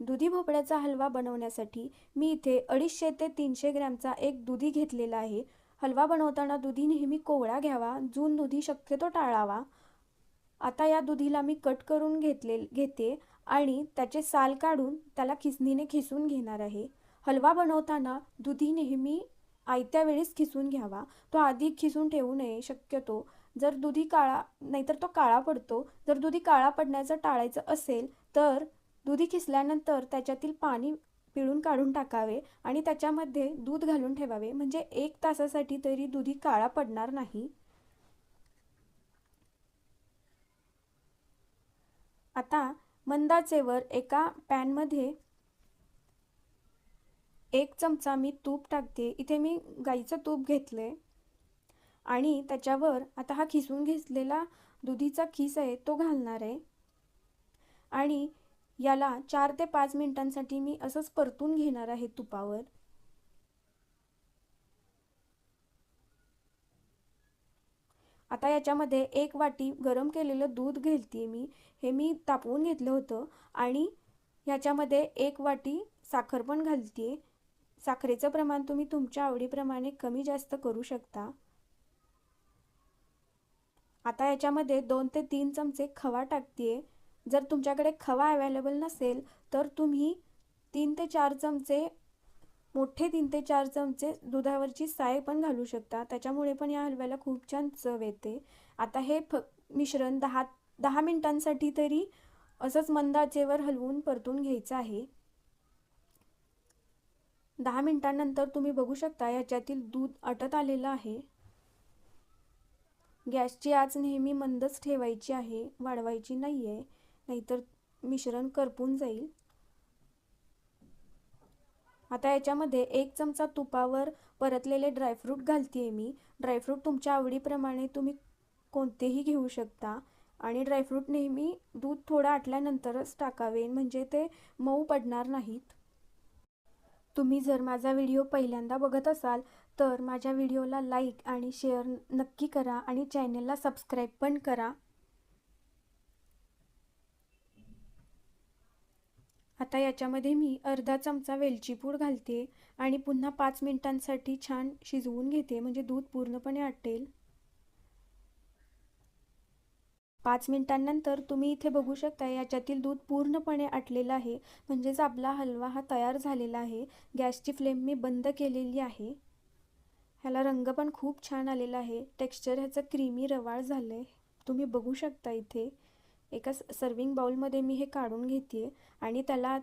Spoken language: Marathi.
दुधी भोपळ्याचा हलवा बनवण्यासाठी मी इथे 250 ते 300 ग्रॅमचा एक दुधी घेतलेला आहे. हलवा बनवताना दुधी नेहमी कोवळा घ्यावा, जून दुधी शक्यतो टाळावा. आता या दुधीला मी कट करून घेते आणि त्याचे साल काढून त्याला खिसणीने खिसून घेणार आहे. हलवा बनवताना दुधी नेहमी आयत्या वेळेस खिसून घ्यावा, तो आधी खिसून ठेवू नये शक्यतो. जर दुधी काळा नाहीतर तो काळा पडतो. जर दुधी काळा पडण्याचं टाळायचं असेल तर दुधी खिसल्यानंतर त्याच्यातील पाणी पिळून काढून टाकावे आणि त्याच्यामध्ये दूध घालून ठेवावे, म्हणजे 1 तासासाठी तरी दुधी काळा पडणार नाही. आता मंद आचेवर एका पॅनमध्ये 1 चमचा मी तूप टाकते. इथे मी गाईचं तूप घेतले आणि त्याच्यावर आता हा खिसून घेतलेला दुधीचा खीस आहे तो घालणार आहे आणि याला 4 ते 5 मिनिटांसाठी मी असंच परतून घेणार आहे तुपावर. आता याच्यामध्ये 1 वाटी गरम केलेलं दूध घालते मी. हे मी तापवून घेतलं होतं आणि याच्यामध्ये 1 वाटी साखर पण घालते. साखरेचं प्रमाण तुम्ही तुमच्या आवडीप्रमाणे कमी जास्त करू शकता. आता याच्यामध्ये 2 ते 3 चमचे खवा टाकते. जर तुमच्याकडे खवा अवेलेबल नसेल तर तुम्ही 3 ते 4 चमचे मोठे 3 ते 4 चमचे दुधावरची साय पण घालू शकता. त्याच्यामुळे पण या हलव्याला खूप छान चव येते. आता हे मिश्रण 10 मिनिटांसाठी तरी असंच मंद आचेवर हलवून परतून घ्यायचं आहे. 10 मिनिटांनंतर तुम्ही बघू शकता याच्यातील दूध आटत आलेलं आहे. गॅसची आच नेहमी मंदच ठेवायची आहे, वाढवायची नाही आहे, नाहीतर मिश्रण करपून जाईल. आता याच्यामध्ये 1 चमचा तुपावर परतलेले ड्रायफ्रूट घालते मी. ड्रायफ्रूट तुमच्या आवडीप्रमाणे तुम्ही कोणतेही घेऊ शकता आणि ड्रायफ्रूट नेहमी दूध थोडं आटल्यानंतरच टाकावे, म्हणजे ते मऊ पडणार नाहीत. तुम्ही जर माझा व्हिडिओ पहिल्यांदा बघत असाल तर माझ्या व्हिडिओला लाईक आणि शेअर नक्की करा आणि चॅनलला सबस्क्राईब पण करा. आता याच्यामध्ये मी अर्धा चमचा वेलची पूड घालते आणि पुन्हा 5 मिनिटांसाठी छान शिजवून घेते, म्हणजे दूध पूर्णपणे आटेल. 5 मिनिटांनंतर तुम्ही इथे बघू शकता याच्यातील दूध पूर्णपणे आटलेलं आहे, म्हणजेच आपला हलवा हा तयार झालेला आहे. गॅसची फ्लेम मी बंद केलेली आहे. ह्याला रंग पण खूप छान आलेला आहे. टेक्स्चर ह्याचं क्रीमी रवाळ झालं आहे, तुम्ही बघू शकता. इथे एका सर्विंग बाउलमध्ये मी हे काढून घेते आणि त्याला